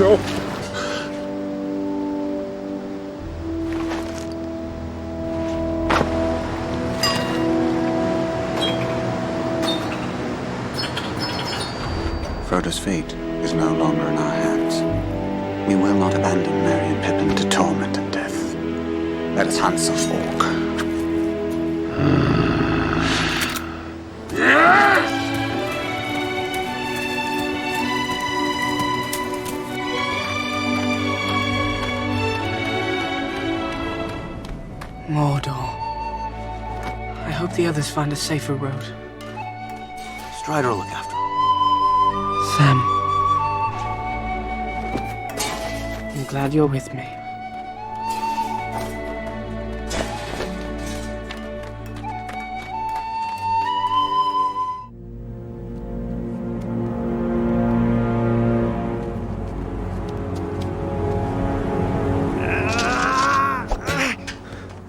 No. Frodo's fate is no longer in our hands. We will not abandon Merry and Pippin to torment and death. Let us hunt some orc. Mordor. I hope the others find a safer road. Strider will look after him. Sam. I'm glad you're with me.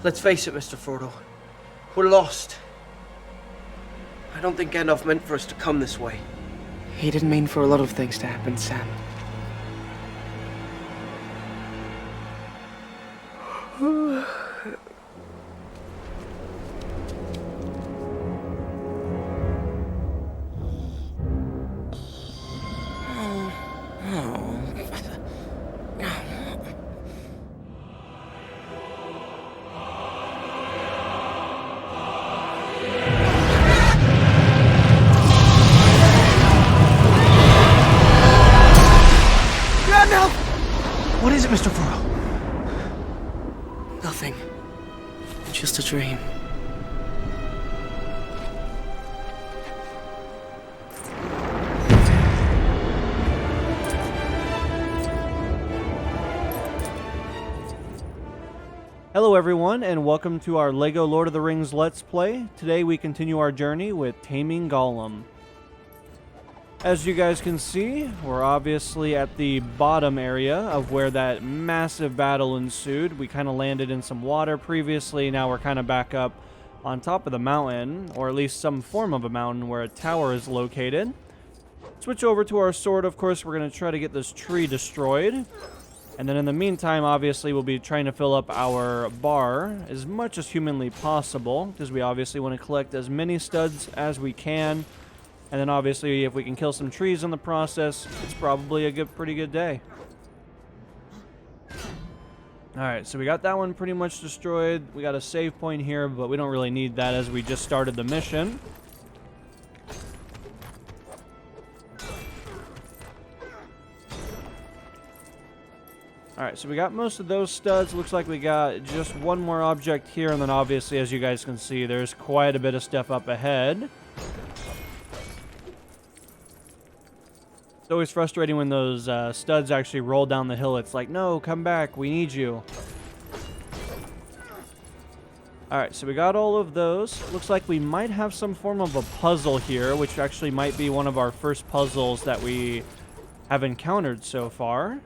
Let's face it, Mr. Frodo. We're lost. I don't think Gandalf meant for us to come this way. He didn't mean for a lot of things to happen, Sam. What is it, Mr. Frodo? Nothing. Just a dream. Hello everyone, and welcome to our LEGO Lord of the Rings Let's Play. Today we continue our journey with Taming Gollum. As you guys can see, we're obviously at the bottom area of where that massive battle ensued. We kind of landed in some water previously, now we're kind of back up on top of the mountain, or at least some form of a mountain where a tower is located. Switch over to our sword, of course, we're going to try to get this tree destroyed. And then in the meantime, obviously, we'll be trying to fill up our bar as much as humanly possible, because we obviously want to collect as many studs as we can. And then obviously, if we can kill some trees in the process, it's probably a pretty good day. Alright, so we got that one pretty much destroyed. We got a save point here, but we don't really need that as we just started the mission. Alright, so we got most of those studs. Looks like we got just one more object here, and then obviously, as you guys can see, there's quite a bit of stuff up ahead. It's always frustrating when those studs actually roll down the hill. It's like, no, come back, we need you. Alright, so we got all of those. Looks like we might have some form of a puzzle here, which actually might be one of our first puzzles that we have encountered so far.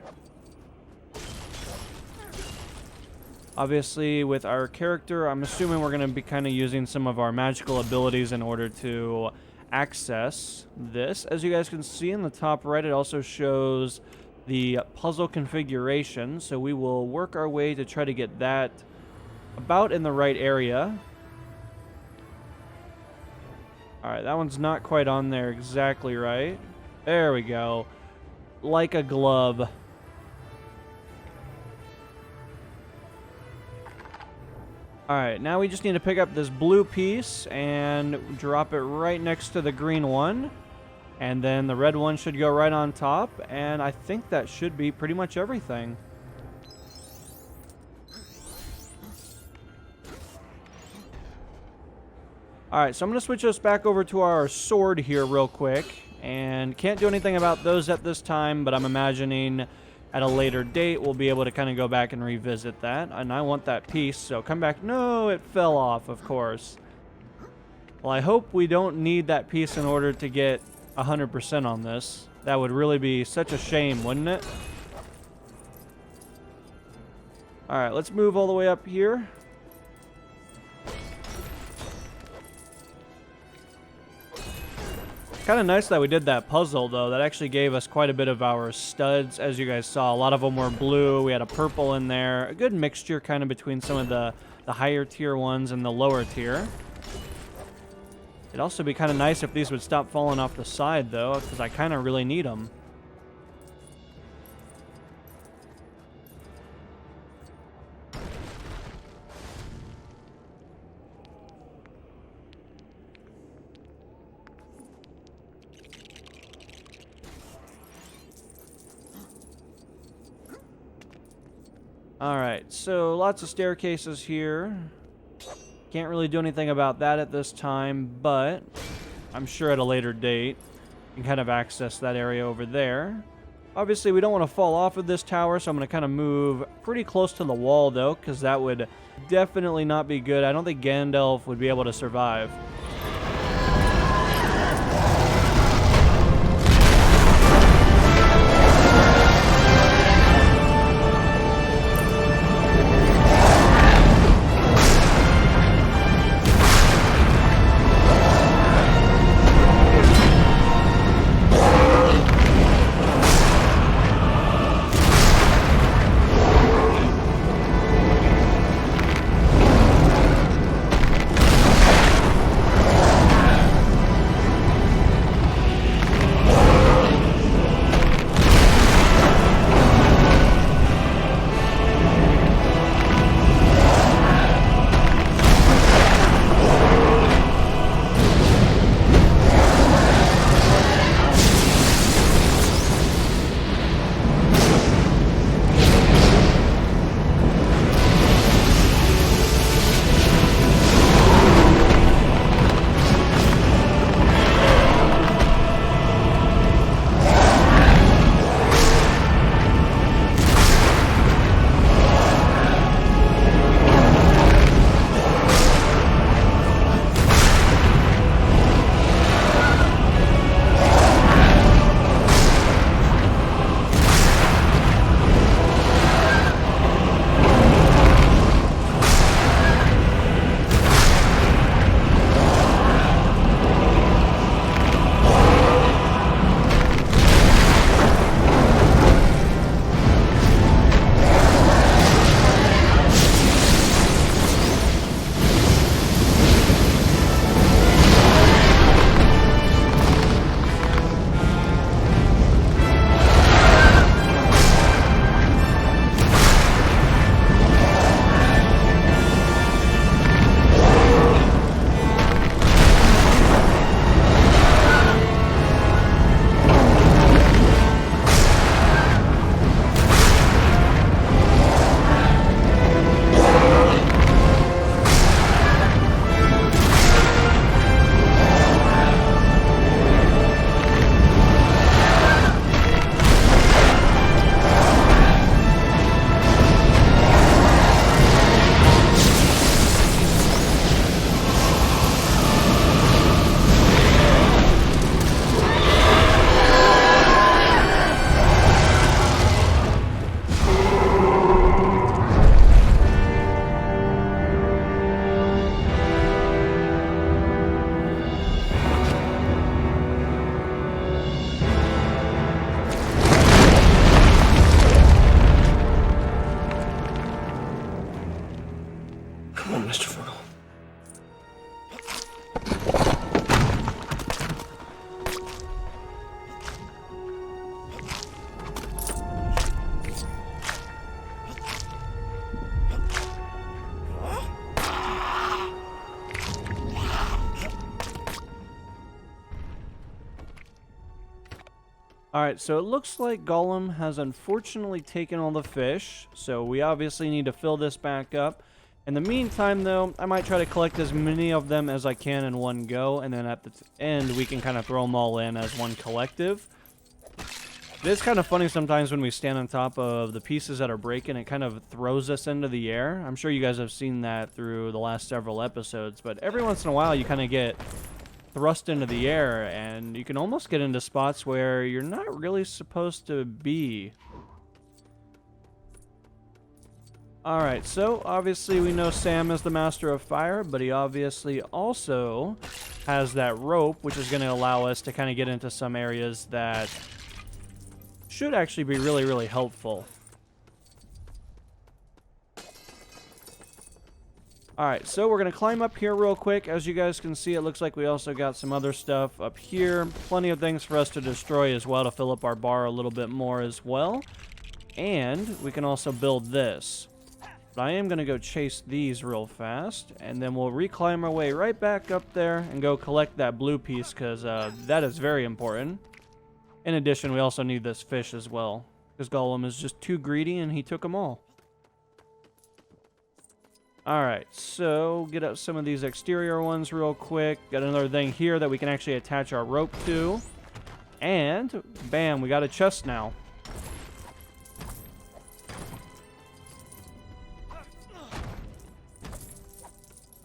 Obviously, with our character, I'm assuming we're going to be kind of using some of our magical abilities in order to access this. As you guys can see in the top right, it also shows the puzzle configuration, so we will work our way to try to get that about in the right area. Alright, that one's not quite on there exactly right. There we go. Like a glove. Alright, now we just need to pick up this blue piece and drop it right next to the green one. And then the red one should go right on top. And I think that should be pretty much everything. Alright, so I'm going to switch us back over to our sword here real quick. And can't do anything about those at this time, but I'm imagining at a later date, we'll be able to kind of go back and revisit that. And I want that piece, so come back. No, it fell off, of course. Well, I hope we don't need that piece in order to get 100% on this. That would really be such a shame, wouldn't it? Alright, let's move all the way up here. Kind of nice that we did that puzzle, though. That actually gave us quite a bit of our studs, as you guys saw. A lot of them were blue. We had a purple in there. A good mixture kind of between some of the higher tier ones and the lower tier. It'd also be kind of nice if these would stop falling off the side, though, because I kind of really need them. Alright, so lots of staircases here. Can't really do anything about that at this time, but I'm sure at a later date you can kind of access that area over there. Obviously, we don't want to fall off of this tower, so I'm going to kind of move pretty close to the wall, though, because that would definitely not be good. I don't think Gandalf would be able to survive. Alright, so it looks like Gollum has unfortunately taken all the fish, so we obviously need to fill this back up. In the meantime, though, I might try to collect as many of them as I can in one go, and then at the end, we can kind of throw them all in as one collective. It is kind of funny sometimes when we stand on top of the pieces that are breaking, it kind of throws us into the air. I'm sure you guys have seen that through the last several episodes, but every once in a while, you kind of get thrust into the air, and you can almost get into spots where you're not really supposed to be. Alright, so obviously we know Sam is the master of fire, but he obviously also has that rope, which is going to allow us to kind of get into some areas that should actually be really, really helpful. Alright, so we're going to climb up here real quick. As you guys can see, it looks like we also got some other stuff up here. Plenty of things for us to destroy as well to fill up our bar a little bit more as well. And we can also build this. But I am going to go chase these real fast, and then we'll reclimb our way right back up there and go collect that blue piece, because that is very important. In addition, we also need this fish as well, because Gollum is just too greedy and he took them all. Alright, so get up some of these exterior ones real quick. Got another thing here that we can actually attach our rope to. And, bam, we got a chest now.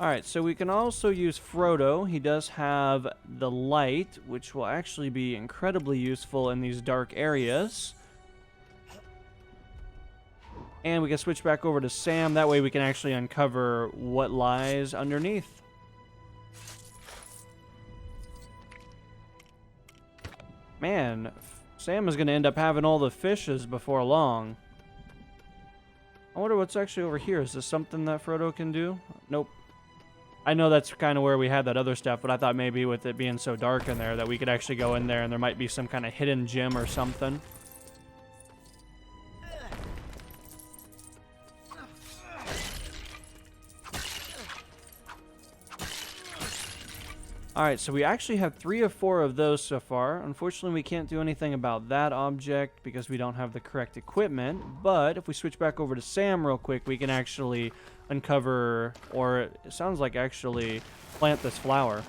Alright, so we can also use Frodo. He does have the light, which will actually be incredibly useful in these dark areas. And we can switch back over to Sam. That way we can actually uncover what lies underneath. Man, Sam is going to end up having all the fishes before long. I wonder what's actually over here. Is this something that Frodo can do? Nope. I know that's kind of where we had that other stuff, but I thought maybe with it being so dark in there that we could actually go in there and there might be some kind of hidden gem or something. Alright, so we actually have 3 or 4 of those so far. Unfortunately, we can't do anything about that object because we don't have the correct equipment. But if we switch back over to Sam real quick, we can actually uncover, or it sounds like actually plant this flower.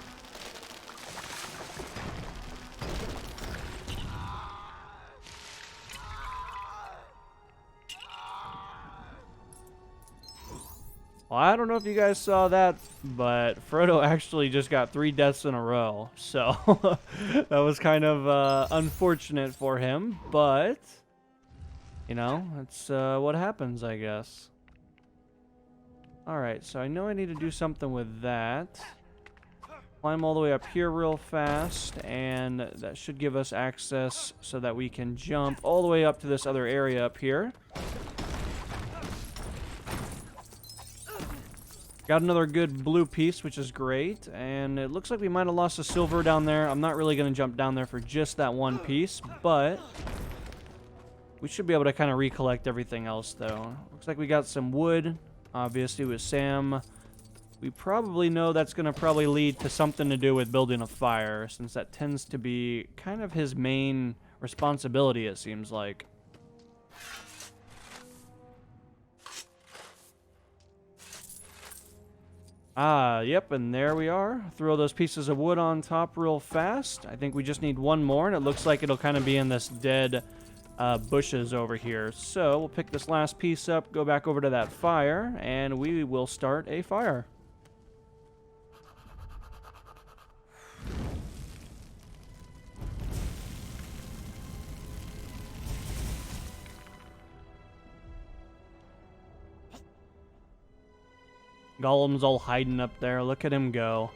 Well, I don't know if you guys saw that, but Frodo actually just got 3 deaths in a row. So that was kind of unfortunate for him, but you know, it's what happens, I guess. Alright, so I know I need to do something with that. Climb all the way up here real fast, and that should give us access so that we can jump all the way up to this other area up here. Got another good blue piece, which is great, and it looks like we might have lost a silver down there. I'm not really going to jump down there for just that one piece, but we should be able to kind of recollect everything else, though. Looks like we got some wood, obviously with Sam. We probably know that's going to probably lead to something to do with building a fire, since that tends to be kind of his main responsibility, it seems like. Yep, and there we are. Throw those pieces of wood on top real fast. I think we just need one more, and it looks like it'll kind of be in this dead bushes over here. So we'll pick this last piece up, go back over to that fire, and we will start a fire. Gollum's all hiding up there. Look at him go.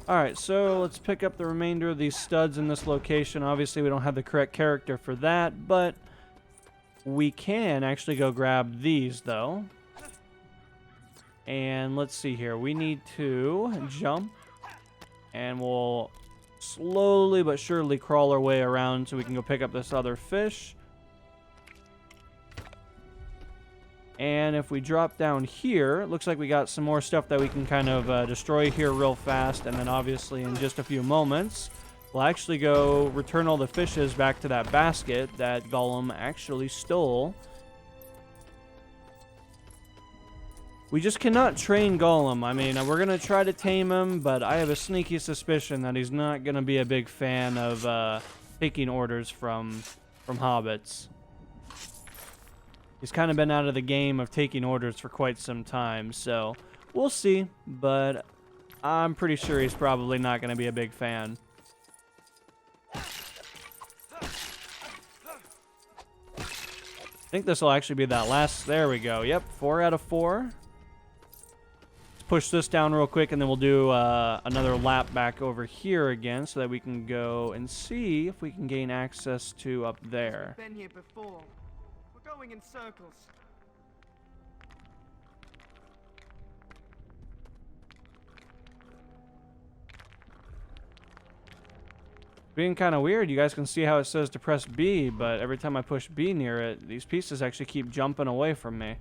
Alright, so let's pick up the remainder of these studs in this location. Obviously, we don't have the correct character for that, but we can actually go grab these, though. And let's see here. We need to jump, and we'll slowly but surely crawl our way around so we can go pick up this other fish. And if we drop down here, it looks like we got some more stuff that we can kind of destroy here real fast. And then obviously in just a few moments, we'll actually go return all the fishes back to that basket that Gollum actually stole. We just cannot train Gollum. I mean, we're going to try to tame him, but I have a sneaky suspicion that he's not going to be a big fan of taking orders from hobbits. He's kind of been out of the game of taking orders for quite some time, so we'll see, but I'm pretty sure he's probably not going to be a big fan. I think this will actually be that last. There we go. Yep, 4 out of 4. Let's push this down real quick, and then we'll do another lap back over here again so that we can go and see if we can gain access to up there. Been here before. We're going in circles. Being kind of weird. You guys can see how it says to press B, but every time I push B near it, these pieces actually keep jumping away from me.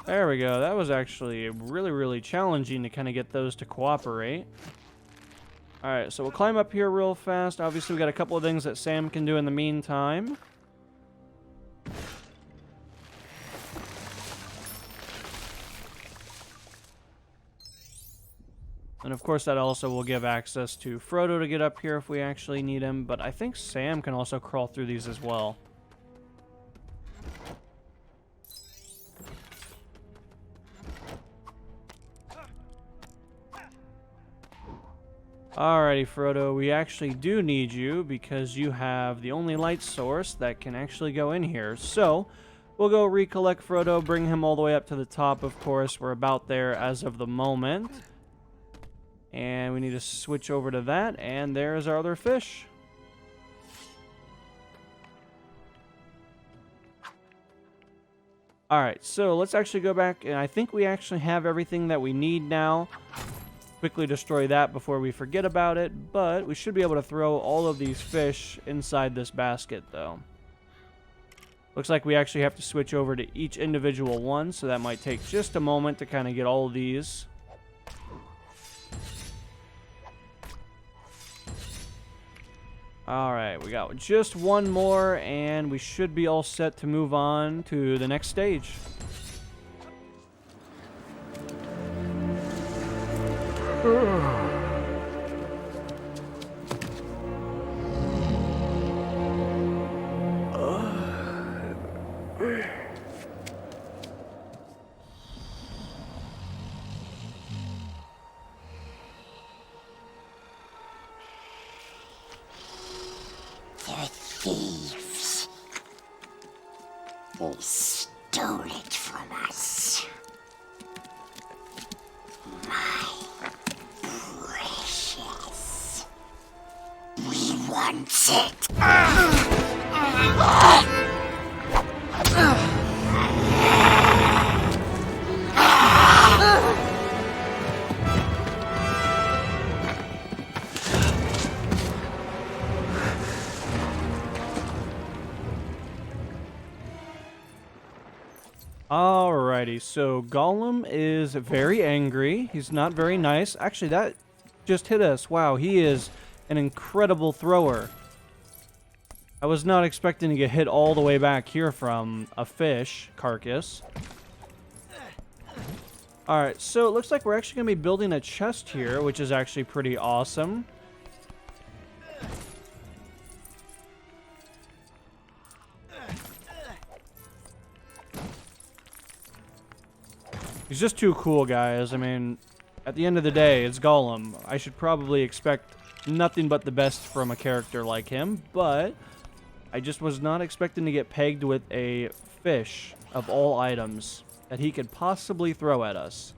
There we go. That was actually really, really challenging to kind of get those to cooperate. Alright, so we'll climb up here real fast. Obviously, we got a couple of things that Sam can do in the meantime. And of course that also will give access to Frodo to get up here if we actually need him, but I think Sam can also crawl through these as well. Alrighty, Frodo, we actually do need you because you have the only light source that can actually go in here. So, we'll go recollect Frodo, bring him all the way up to the top, of course. We're about there as of the moment. And we need to switch over to that, and there's our other fish. Alright, so let's actually go back, and I think we actually have everything that we need now. Quickly destroy that before we forget about it, but we should be able to throw all of these fish inside this basket, though. Looks like we actually have to switch over to each individual one, so that might take just a moment to kind of get all of these. Alright, we got just one more, and we should be all set to move on to the next stage. They're thieves. They stole it from us. My precious. We want it. Alrighty, so Gollum is very angry. He's not very nice. Actually, that just hit us. Wow, he is an incredible thrower. I was not expecting to get hit all the way back here from a fish carcass. Alright, so it looks like we're actually going to be building a chest here, which is actually pretty awesome. He's just too cool, guys. I mean, at the end of the day, it's Gollum. I should probably expect nothing but the best from a character like him, but I just was not expecting to get pegged with a fish of all items that he could possibly throw at us.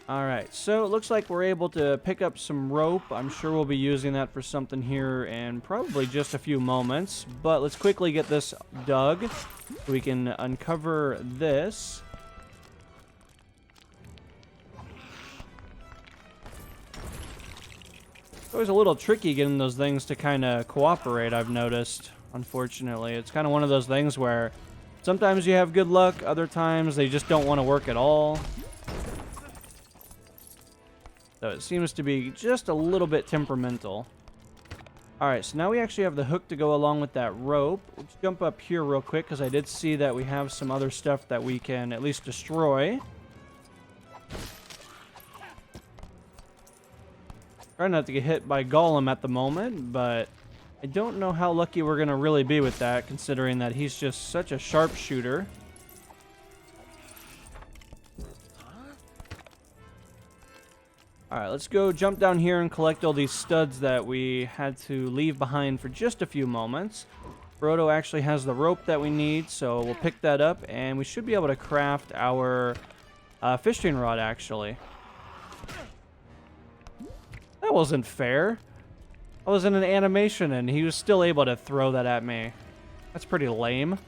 Alright, so it looks like we're able to pick up some rope. I'm sure we'll be using that for something here in probably just a few moments. But let's quickly get this dug. We can uncover this. It's always a little tricky getting those things to kind of cooperate, I've noticed. Unfortunately, it's kind of one of those things where sometimes you have good luck, other times they just don't want to work at all. So it seems to be just a little bit temperamental. Alright, so now we actually have the hook to go along with that rope. Let's jump up here real quick, because I did see that we have some other stuff that we can at least destroy. Trying not to get hit by Gollum at the moment, but I don't know how lucky we're going to really be with that, considering that he's just such a sharpshooter. Alright, let's go jump down here and collect all these studs that we had to leave behind for just a few moments. Frodo actually has the rope that we need, so we'll pick that up, and we should be able to craft our fishing rod, actually. That wasn't fair. I was in an animation, and he was still able to throw that at me. That's pretty lame.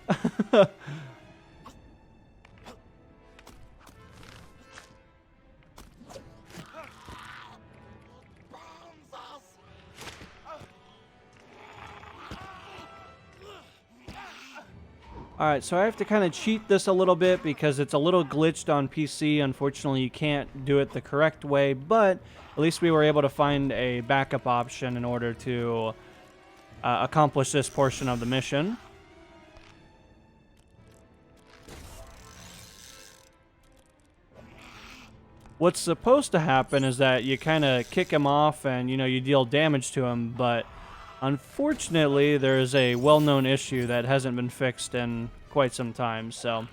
Alright, so I have to kind of cheat this a little bit because it's a little glitched on PC. Unfortunately, you can't do it the correct way, but at least we were able to find a backup option in order to accomplish this portion of the mission. What's supposed to happen is that you kind of kick him off and, you know, you deal damage to him, but unfortunately, there is a well-known issue that hasn't been fixed in quite some time, so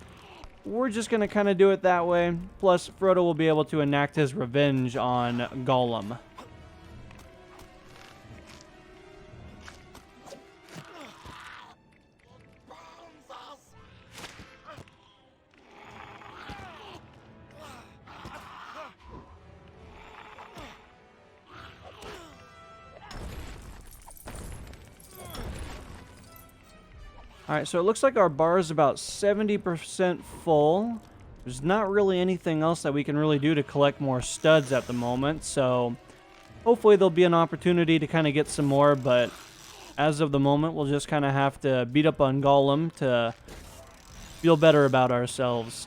we're just going to kind of do it that way. Plus, Frodo will be able to enact his revenge on Gollum. Alright, so it looks like our bar is about 70% full. There's not really anything else that we can really do to collect more studs at the moment, so hopefully there'll be an opportunity to kind of get some more, but as of the moment, we'll just kind of have to beat up on Gollum to feel better about ourselves.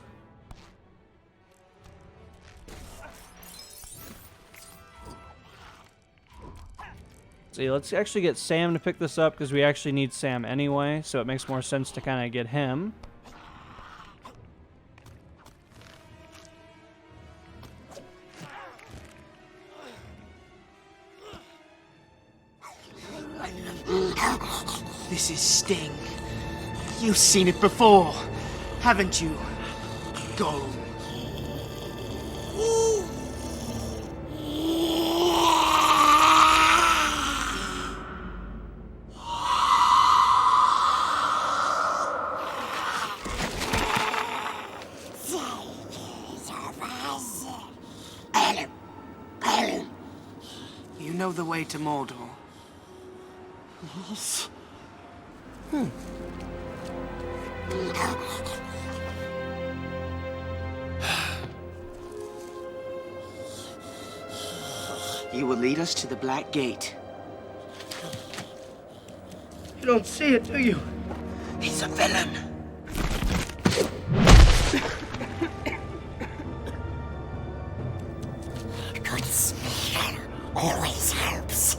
See, let's actually get Sam to pick this up because we actually need Sam anyway, so it makes more sense to kind of get him. This is Sting. You've seen it before, haven't you, Gollum? You know the way to Mordor. Yes. You will lead us to the Black Gate. You don't see it, do you? He's a villain. Good speaker always helps.